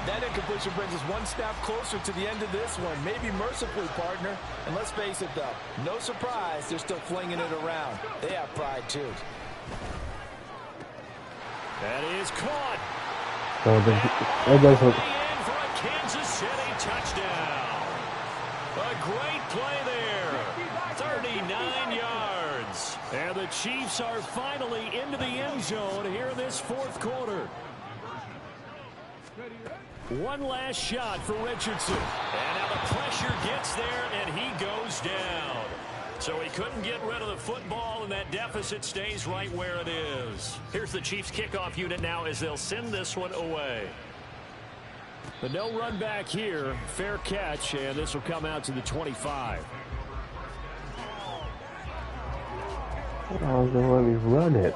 That incompletion brings us one snap closer to the end of this one. Maybe mercifully, partner. And let's face it, though, no surprise, they're still flinging it around. They have pride, too. That is caught. So that doesn't. For a Kansas City touchdown. A great play there. 39 yards. And the Chiefs are finally into the end zone here in this fourth quarter. One last shot for Richardson. And now the pressure gets there, and he goes down. So he couldn't get rid of the football, and that deficit stays right where it is. Here's the Chiefs kickoff unit now as they'll send this one away. But no run back here. Fair catch, and this will come out to the 25. Oh, don't let me run it.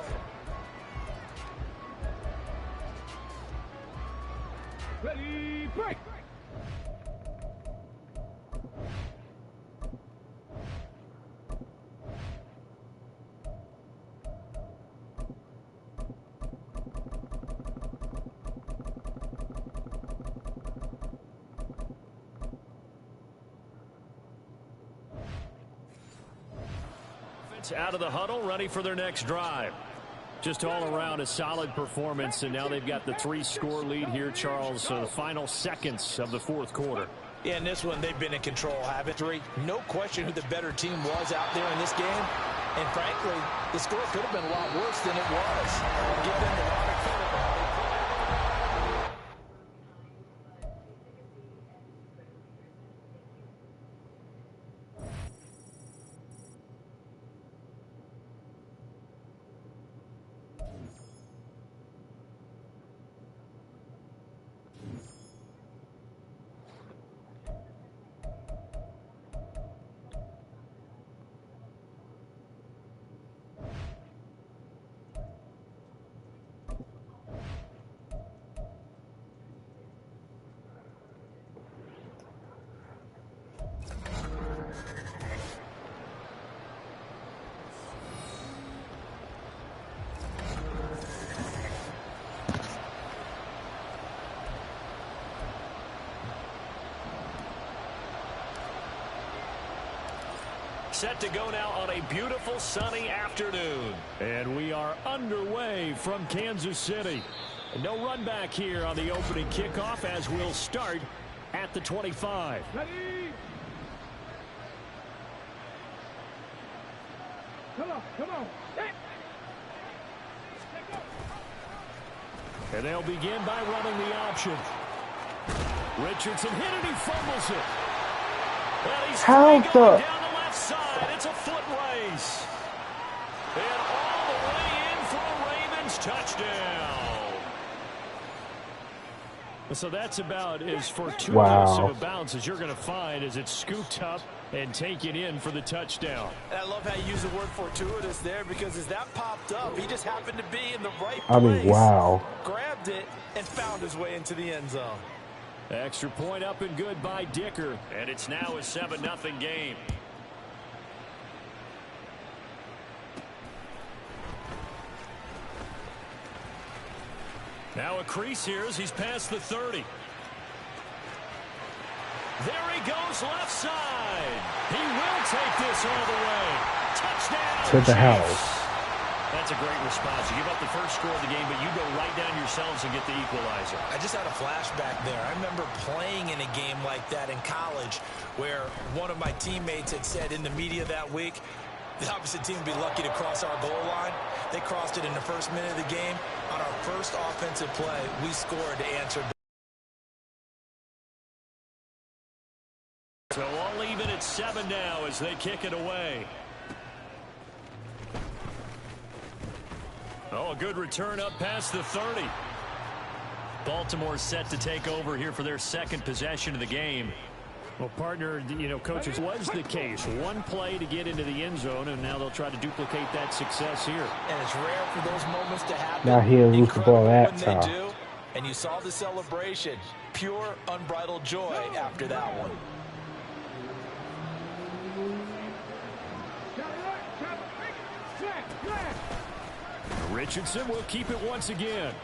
Ready, break! Out of the huddle, ready for their next drive. Just all around a solid performance, and now they've got the 3-score lead here, Charles. So the final seconds of the fourth quarter. Yeah, in this one, they've been in control, haven't they? No question who the better team was out there in this game. And frankly, the score could have been a lot worse than it was. Give them a lot of credit. Set to go now on a beautiful sunny afternoon. And we are underway from Kansas City. No run back here on the opening kickoff as we'll start at the 25. Ready! Come on. Hey. And they'll begin by running the option. Richardson hit it, he fumbles it. And he's going down the left side. It's a foot race. And all the way in for a Ravens touchdown. So that's about as fortuitous of a bounce as you're going to find as it's scooped up and taken in for the touchdown. And I love how you use the word fortuitous there, because as that popped up, he just happened to be in the right place. Grabbed it and found his way into the end zone. Extra point up and good by Dicker. And it's now a 7-0 game. Now a crease here as he's past the 30. There he goes left side. He will take this all the way. Touchdown. To the house. That's a great response. You give up the first score of the game, but you go right down yourselves and get the equalizer. I just had a flashback there. I remember playing in a game like that in college where one of my teammates had said in the media that week, the opposite team would be lucky to cross our goal line. They crossed it in the first minute of the game. On our first offensive play, we scored to answer. So all even at 7 now as they kick it away. Oh, a good return up past the 30. Baltimore's set to take over here for their second possession of the game. Well, partner, coaches, was the case. One play to get into the end zone, and now they'll try to duplicate that success here. And it's rare for those moments to happen. Now he'll lose the ball that time. They do, and you saw the celebration. Pure, unbridled joy after that one. Richardson will keep it once again.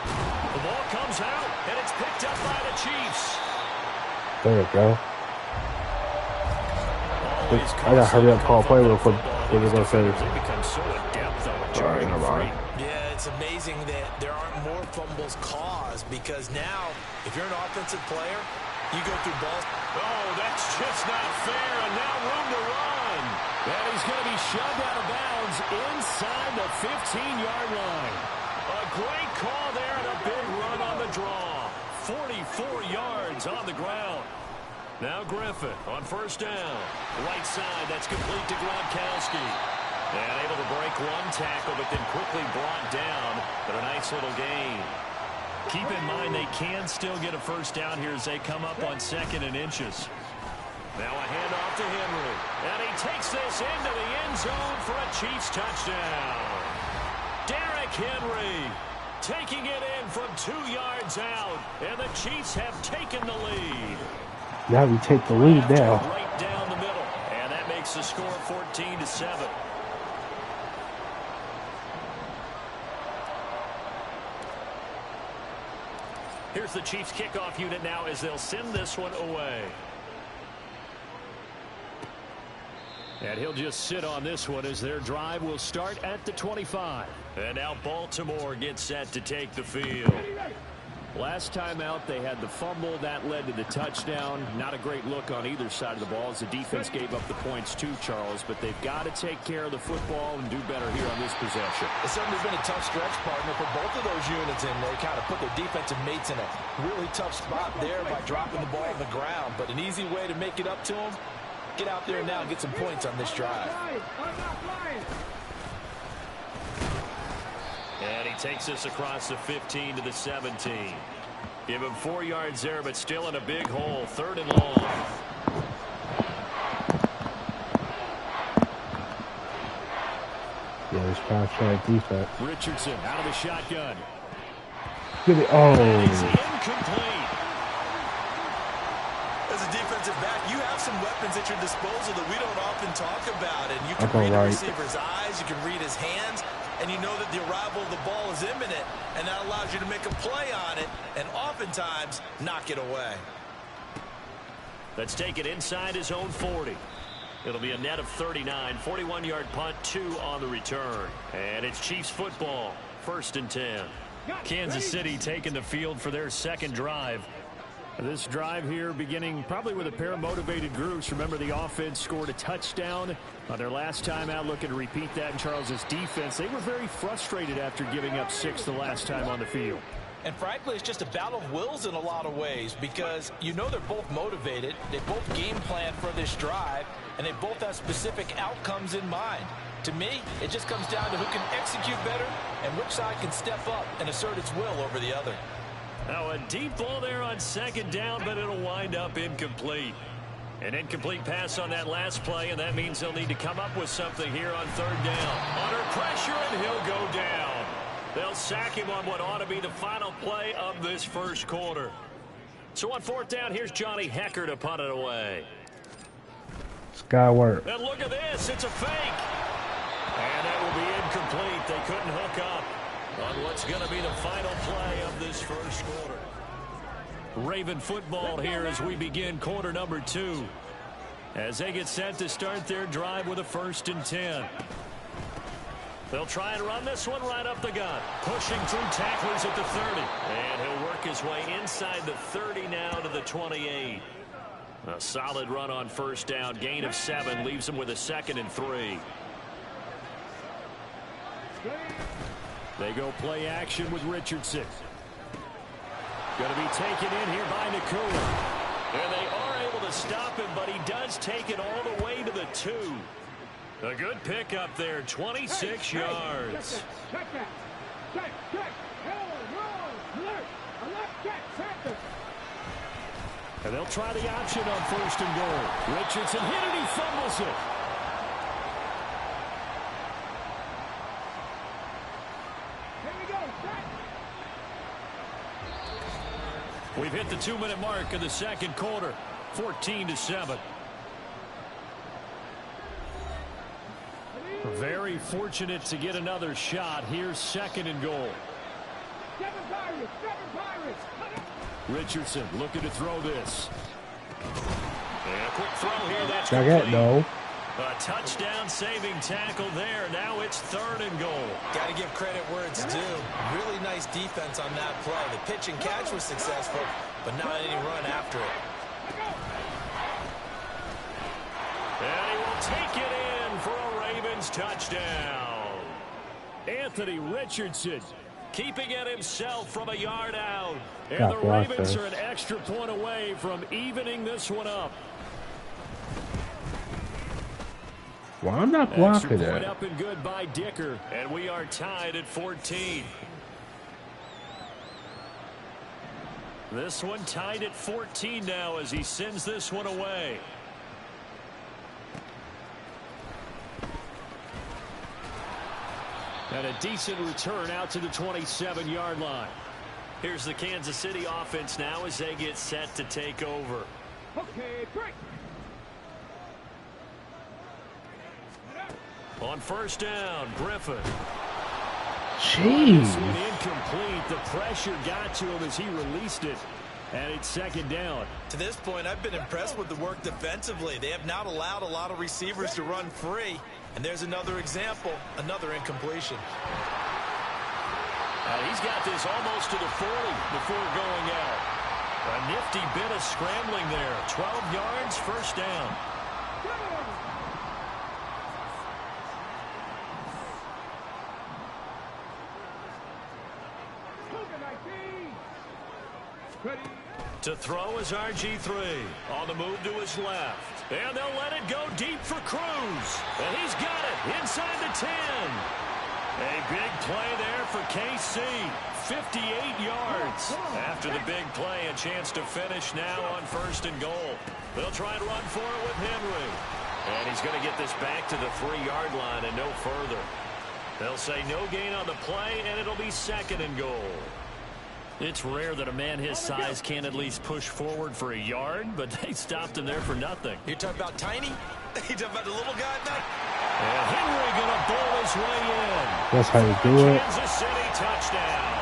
The ball comes out, and it's picked picked up by the Chiefs. There we go. I gotta hurry up, call play real quick. They become so adept though at charging free. Yeah, it's amazing that there aren't more fumbles caused, because now, if you're an offensive player, you go through balls. Oh, that's just not fair, and now room to run. And he's going to be shoved out of bounds inside the 15-yard line. A great call there and a big run on the draw. 44 yards on the ground. Now Griffin on first down. Right side, that's complete to Gronkowski. And able to break one tackle, but then quickly brought down. But a nice little gain. Keep in mind they can still get a first down here as they come up on 2nd and inches. Now a handoff to Henry. And he takes this into the end zone for a Chiefs touchdown. Derrick Henry taking it in from 2 yards out. And the Chiefs have taken the lead. Now we take the lead now. Right down the middle. And that makes the score 14-7. Here's the Chiefs kickoff unit now as they'll send this one away. And he'll just sit on this one as their drive will start at the 25. And now Baltimore gets set to take the field. Last time out, they had the fumble. That led to the touchdown. Not a great look on either side of the ball as the defense gave up the points too, Charles. But they've got to take care of the football and do better here on this possession. It's certainly been a tough stretch, partner, for both of those units, and they kind of put their defensive mates in a really tough spot there by dropping the ball on the ground. But an easy way to make it up to them, get out there now and get some points on this drive. And he takes this across the 15 to the 17. Give him 4 yards there, but still in a big hole. 3rd and long. Yeah, this contract defense. Richardson out of the shotgun. Give it. Oh. He's incomplete. As a defensive back, you have some weapons at your disposal that we don't often talk about. And you can read the receiver's eyes, you can read his hands, and you know that the arrival of the ball is imminent, and that allows you to make a play on it and oftentimes knock it away. Let's take it inside his own 40. It'll be a net of 39. 41-yard punt, 2 on the return. And it's Chiefs football, 1st and 10. Kansas City taking the field for their 2nd drive. This drive here beginning probably with a pair of motivated groups. Remember, the offense scored a touchdown on their last time out, looking to repeat that in Charles's defense. They were very frustrated after giving up 6 the last time on the field. And frankly, it's just a battle of wills in a lot of ways, because you know they're both motivated. They both game plan for this drive, and they both have specific outcomes in mind. To me, it just comes down to who can execute better and which side can step up and assert its will over the other. Now a deep ball there on 2nd down, but it'll wind up incomplete. An incomplete pass on that last play, and that means they'll need to come up with something here on 3rd down. Under pressure, and he'll go down. They'll sack him on what ought to be the final play of this 1st quarter. So on 4th down, here's Johnny Hecker to punt it away. Skyward. And look at this, it's a fake. And that will be incomplete. They couldn't hook up on what's going to be the final play of this 1st quarter. Raven football here as we begin quarter number 2. As they get set to start their drive with a 1st and 10. They'll try and run this one right up the gut. Pushing through tacklers at the 30. And he'll work his way inside the 30 now to the 28. A solid run on 1st down. Gain of 7 leaves him with a 2nd and 3. They go play action with Richardson. Going to be taken in here by Nakua. And they are able to stop him, but he does take it all the way to the 2. A good pickup there, 26 yards. And they'll try the option on 1st and goal. Richardson hit it, he fumbles it. We've hit the 2-minute mark of the 2nd quarter, 14-7. Very fortunate to get another shot. Here's 2nd and goal. Richardson looking to throw this. And a quick throw here. That's Not complete. yet, no. A touchdown-saving tackle there. Now it's 3rd and goal. Got to give credit where it's due. Really nice defense on that play. The pitch and catch was successful, but not any run after it. And he will take it in for a Ravens touchdown. Anthony Richardson keeping it himself from a yard out. And the Ravens are an extra point away from evening this one up. Well, I'm not blocking Extra it. point up and good by Dicker. And we are tied at 14. This one tied at 14 now as he sends this one away. And a decent return out to the 27-yard line. Here's the Kansas City offense now as they get set to take over. Okay, break. On 1st down, Griffin. Jeez. This one incomplete. The pressure got to him as he released it. And it's 2nd down. To this point, I've been impressed with the work defensively. They have not allowed a lot of receivers to run free. And there's another example, another incompletion. He's got this almost to the 40 before going out. A nifty bit of scrambling there. 12 yards, 1st down. To throw is RG3. On the move to his left. And they'll let it go deep for Cruz. And he's got it inside the 10. A big play there for KC. 58 yards. After the big play, a chance to finish now on 1st and goal. They'll try and run for it with Henry. And he's going to get this back to the 3-yard line and no further. They'll say no gain on the play, and it'll be 2nd and goal. It's rare that a man his size can't at least push forward for a yard, but they stopped him there for nothing. You're talking about tiny? You're talking about the little guy back? And Henry going to bowl his way in. That's how you do it. Kansas City touchdown.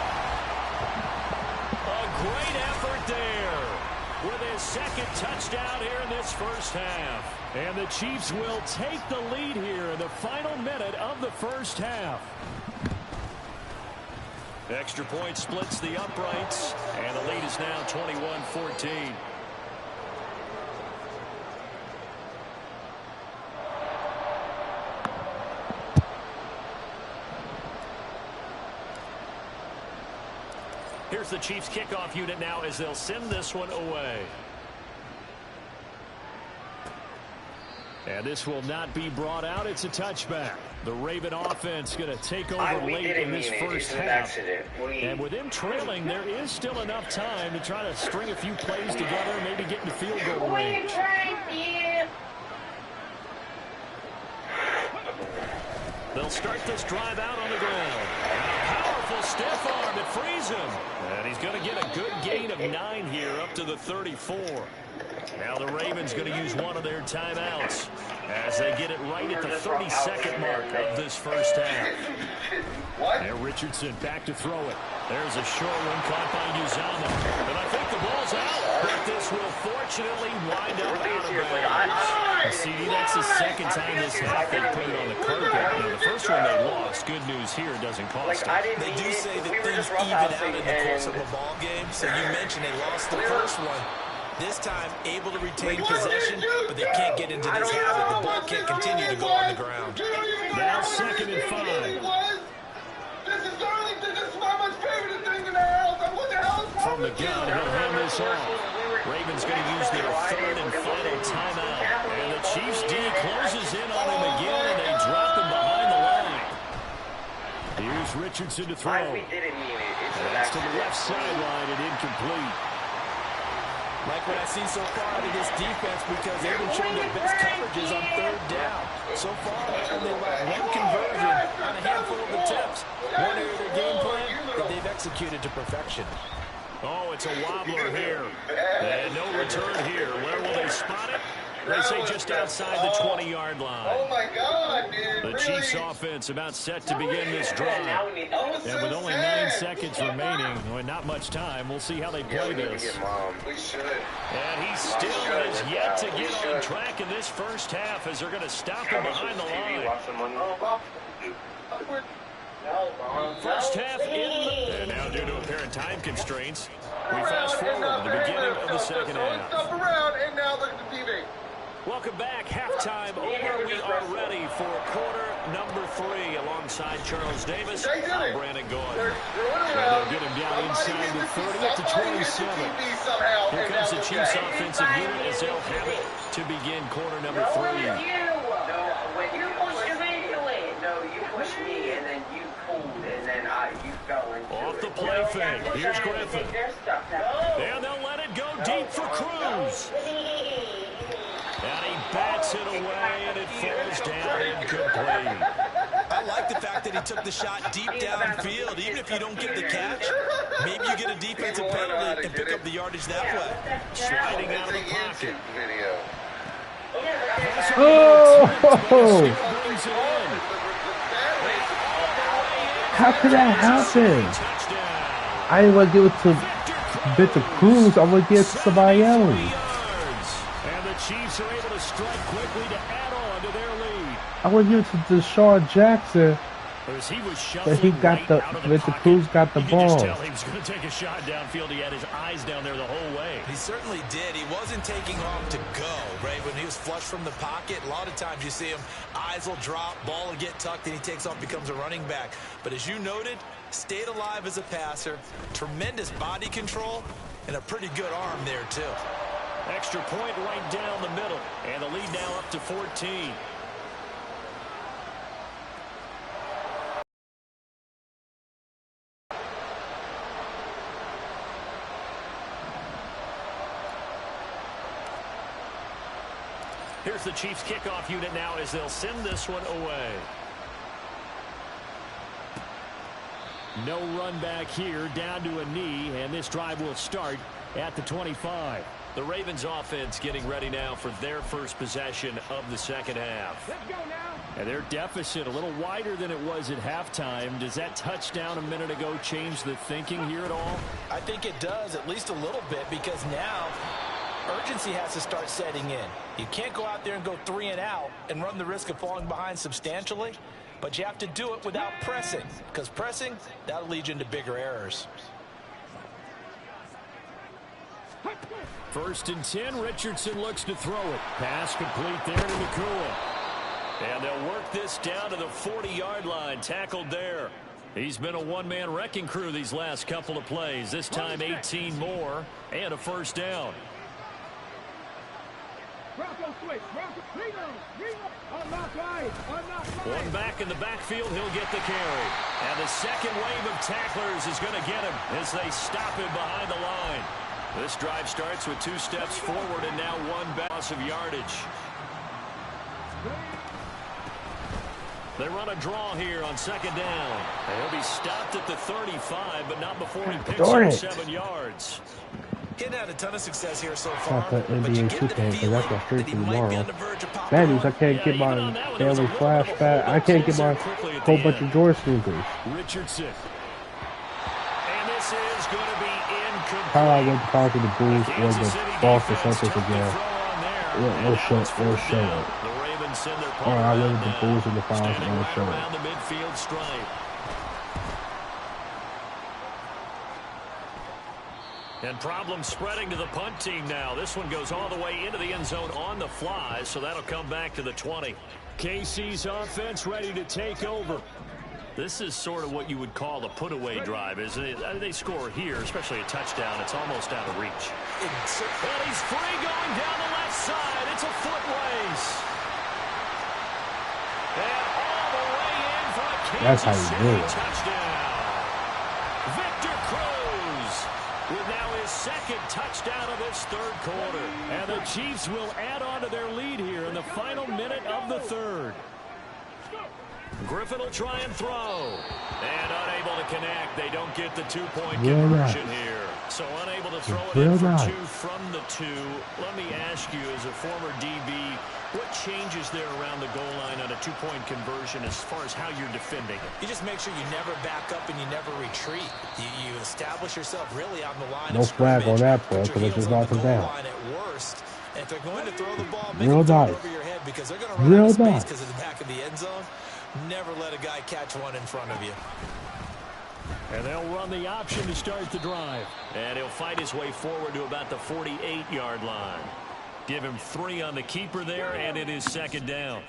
A great effort there with his 2nd touchdown here in this 1st half. And the Chiefs will take the lead here in the final minute of the 1st half. Extra point splits the uprights, and the lead is now 21-14. Here's the Chiefs kickoff unit now as they'll send this one away. And this will not be brought out. It's a touchback. The Raven offense going to take over late in this 1st half. And with them trailing, there is still enough time to try to string a few plays together, maybe get into field goal range. They'll start this drive out on the ground. And a powerful stiff arm that frees him. And he's going to get a good gain of 9 here up to the 34. Now the Ravens going to use one of their timeouts as they get it right at the 32nd mark of this 1st half. And Richardson back to throw it. There's a short one caught by Uzama. And I think the ball's out, but this will fortunately wind up out of bounds. CD, that's the 2nd time this half they put it on the carpet. Now, the first one they lost. Good news here, doesn't cost them. They do say that things even out in the course of a ball game. So you mentioned they lost the first one. This time, able to retain possession, but they can't get into this habit. The ball can't continue to go on the ground. Now 2nd and 5. This is Darlington. This is my most favorite thing in the house. What the hell is From the gun, he'll hand this off. Ravens going to use their 3rd and final timeout. And the Chiefs D closes in on him again, and they drop him behind the line. Here's Richardson to throw. That's to the left sideline and incomplete. Like what I've seen so far out of this defense, because they've been showing their best coverages on 3rd down. So far, they've only allowed 1 conversion on a handful of attempts. One area of their game plan that they've executed to perfection. Oh, it's a wobbler here. And no return here. Where will they spot it? They say just outside the 20-yard line. Oh, my God, man. The really? Chiefs offense about set to begin this drive. And with only 9 seconds remaining, well, not much time, we'll see how they play this. We should. And he still has yet to get on track in this first half as they're going to stop him behind the line. First half in. And now due to apparent time constraints, we fast forward to the beginning of the second half. Stop around, and now look at the TV. Welcome back. Halftime over. We are ready for quarter number 3 alongside Charles Davis. I'm Brandon Gordon. They'll get him down inside the 30 at the 27. Here comes the Chiefs offensive unit as they'll have it to begin quarter number 3. You pushed the radio in. No, you pushed me, and then you pulled, and then you fell into Off the play fake. Here's Griffin. And they'll let it go deep for Cruz. And he bats it away, and it falls down incomplete. I like the fact that he took the shot deep downfield. Even if you don't get the catch, maybe you get a defensive penalty and pick up the yardage that way. Sliding out of the pocket. Oh! How could that happen? I didn't want to give it to Victor Cruz. I want to give it to somebody else. And the Chiefs are able to strike quickly to add on to their lead. I want to give it to Deshaun Jackson. As he was But he got Victor Cruz got the ball. You could just tell he was going to take a shot downfield. He had his eyes down there the whole way. He certainly did. He wasn't taking off to go, right? When he was flush from the pocket, a lot of times you see him, eyes will drop, ball will get tucked, and he takes off, becomes a running back. But as you noted, stayed alive as a passer, tremendous body control, and a pretty good arm there, too. Extra point right down the middle, and the lead now up to 14. Here's the Chiefs kickoff unit now as they'll send this one away. No run back here, down to a knee, and this drive will start at the 25. The Ravens offense getting ready now for their first possession of the second half. Let's go now. And their deficit a little wider than it was at halftime. Does that touchdown a minute ago change the thinking here at all? I think it does, at least a little bit, because now urgency has to start setting in. You can't go out there and go 3 and out and run the risk of falling behind substantially, but you have to do it without pressing, because pressing, that'll lead you into bigger errors. 1st and 10, Richardson looks to throw it. Pass complete there to Nakua. And they'll work this down to the 40-yard line, tackled there. He's been a one-man wrecking crew these last couple of plays. This time 18 more and a first down. One back in the backfield, he'll get the carry. And the second wave of tacklers is going to get him as they stop him behind the line. This drive starts with 2 steps forward and now 1 loss of yardage. They run a draw here on 2nd down. And he'll be stopped at the 35, but not before he picks up 7 yards. He had a ton of success here so far, But you get the feeling that he might be on the verge of popping. That means I can't get my family flashback. I can't get my whole bunch of Jordan sneakers. Richardson. And this is going to be incomplete. How I went to talk to the Bulls or the Boston Celtics again. It'll show it. The Ravens send their Or I went with the Bulls in the finals and it'll show it. Around the midfield stripe. And problems spreading to the punt team now. This one goes all the way into the end zone on the fly, so that'll come back to the 20. KC's offense ready to take over. This is sort of what you would call a put-away drive, isn't it? They score here, especially a touchdown. It's almost out of reach. And he's free going down the left side. It's a foot race. And all the way in for a Kansas City touchdown. Victor Cruz with now his 2nd touchdown of this 3rd quarter. And the Chiefs will add on to their lead here in the final minute of the 3rd. Griffin will try and throw. And unable to connect. They don't get the 2-point conversion here. So unable to throw it Real in for nice. 2 from the 2. Let me ask you, as a former DB, what changes there around the goal line on a 2-point conversion as far as how you're defending it? You just make sure you never back up and you never retreat. You establish yourself really on the line No of flag scrimmage. on that play Put your because they heels just on the knocked him goal down. line at worst. And if they're going to throw the ball, make Real them throw it nice. over your head because they're going to run Real out of space nice. because of the back of the end zone. Never let a guy catch one in front of you. And they'll run the option to start the drive. And he'll fight his way forward to about the 48-yard line. Give him 3 on the keeper there, and it is second down.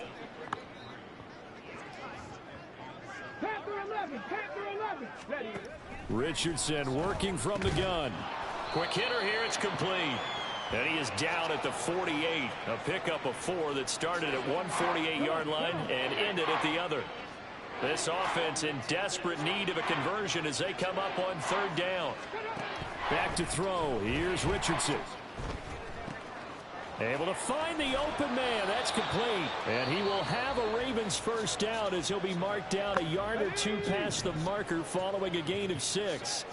Richardson working from the gun. Quick hitter here, it's complete. And he is down at the 48. A pickup of 4 that started at one 48-yard line and ended at the other. This offense in desperate need of a conversion as they come up on 3rd down. Back to throw. Here's Richardson. Able to find the open man. That's complete. And he will have a Ravens first down as he'll be marked down a yard or 2 past the marker following a gain of 6.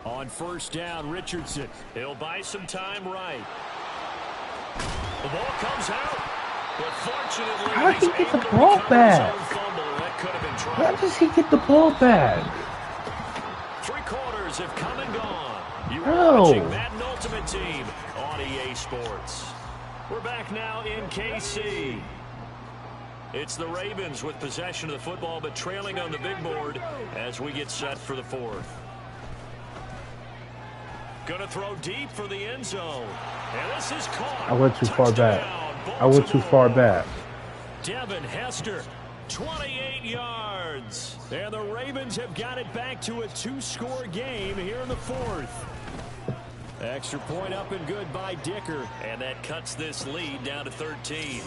On 1st down, Richardson. He'll buy some time right. The ball comes out. But fortunately, How did he get the ball back? How does he get the ball back? 3 quarters have come and gone. You are No. watching Madden Ultimate Team on EA Sports. We're back now in KC. It's the Ravens with possession of the football, but trailing on the big board as we get set for the 4th. Going to throw deep for the end zone. And this is caught. I went too far back. Touchdown, I went too far Baltimore. back. Devin Hester, 28 yards. And the Ravens have got it back to a 2-score game here in the 4th. Extra point up and good by Dicker. And that cuts this lead down to 13.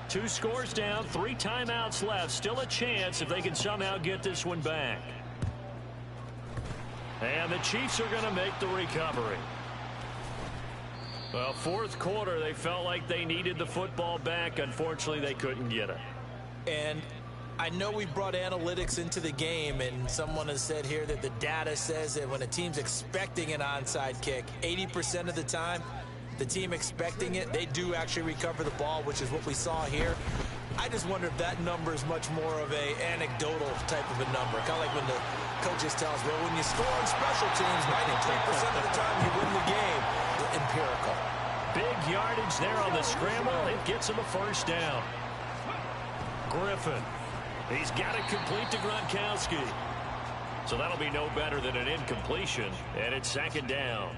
2 scores down, 3 timeouts left. Still a chance if they can somehow get this one back. And the Chiefs are going to make the recovery. Well, 4th quarter, they felt like they needed the football back. Unfortunately, they couldn't get it. And I know we brought analytics into the game, and someone has said here that the data says that when a team's expecting an onside kick, 80% of the time, the team expecting it, they do actually recover the ball, which is what we saw here. I just wonder if that number is much more of a anecdotal type of a number. Kind of like when the coaches tell us, well, when you score on special teams, 93% of the time you win the game. Empirical. Big yardage there on the scramble. It gets him a first down. Griffin. He's got it complete to Gronkowski. So that'll be no better than an incompletion. And it's second down.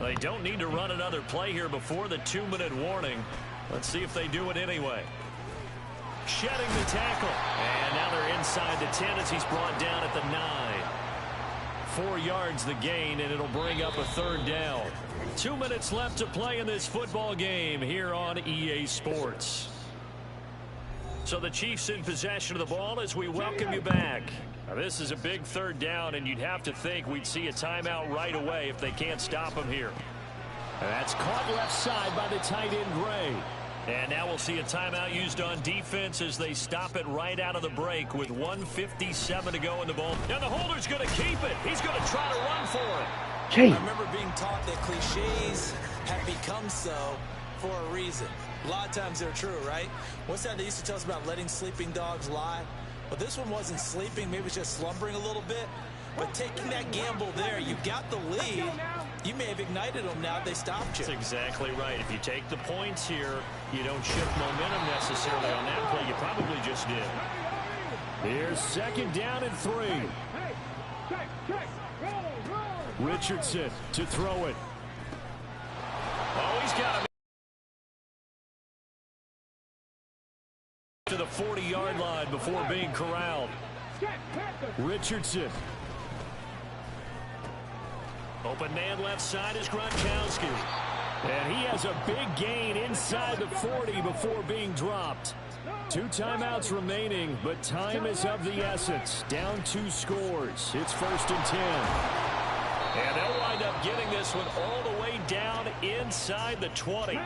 They don't need to run another play here before the 2-minute warning. Let's see if they do it anyway. Shedding the tackle. And now they're inside the 10 as he's brought down at the 9. 4 yards the gain, and it'll bring up a 3rd down. 2 minutes left to play in this football game here on EA Sports. So the Chiefs in possession of the ball as we welcome you back. Now this is a big 3rd down, and you'd have to think we'd see a timeout right away if they can't stop him here. And that's caught left side by the tight end Gray. And now we'll see a timeout used on defense as they stop it right out of the break with 1:57 to go in the ball. And the holder's going to keep it. He's going to try to run for it. Jay. I remember being taught that cliches have become so for a reason. A lot of times they're true, right? What's that they used to tell us about letting sleeping dogs lie? Well, this one wasn't sleeping. Maybe it was just slumbering a little bit. But taking that gamble there, you got the lead. You may have ignited them now if they stopped you. That's exactly right. If you take the points here, you don't shift momentum necessarily on that play. You probably just did. Here's second down and 3. Richardson to throw it. Oh, he's got him to the 40-yard line before being corralled. Richardson. Open man left side is Gronkowski. And he has a big gain inside the 40 before being dropped. 2 timeouts remaining, but time is of the essence. Down 2 scores. It's 1st and 10. And they'll wind up getting this one all the way down inside the 20.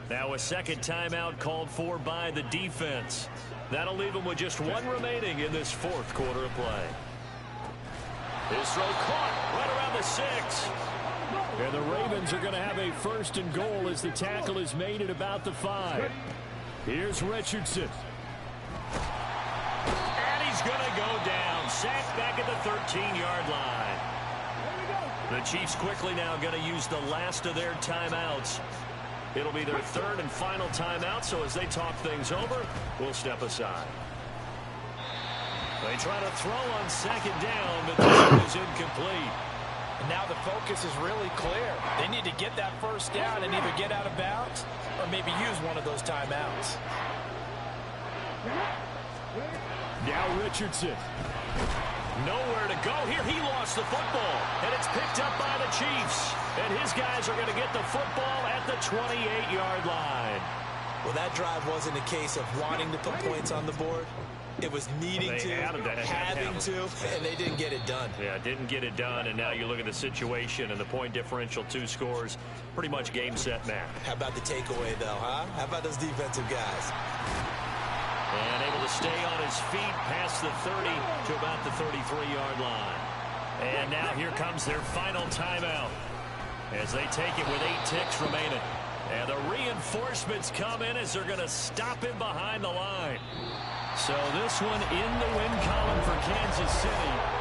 Now a second timeout called for by the defense. That'll leave them with just one remaining in this fourth quarter of play. His throw caught right around the 6. And the Ravens are going to have a first and goal as the tackle is made at about the 5. Here's Richardson. And he's going to go down. Sacked back at the 13-yard line. The Chiefs quickly now going to use the last of their timeouts. It'll be their third and final timeout, so as they talk things over, we'll step aside. They try to throw on second down, but this one is incomplete. And now the focus is really clear. They need to get that first down and either get out of bounds or maybe use one of those timeouts. Now Richardson. Nowhere to go here. He lost the football, and it's picked up by the Chiefs. And his guys are going to get the football at the 28-yard line. Well, that drive wasn't a case of wanting to put points on the board. It was needing to, having to, and they didn't get it done. Yeah, didn't get it done, and now you look at the situation and the point differential, 2 scores, pretty much game, set, match. How about the takeaway, though, huh? How about those defensive guys? And able to stay on his feet past the 30 to about the 33-yard line. And now here comes their final timeout as they take it with 8 ticks remaining. And the reinforcements come in as they're going to stop him behind the line. So this one in the win column for Kansas City.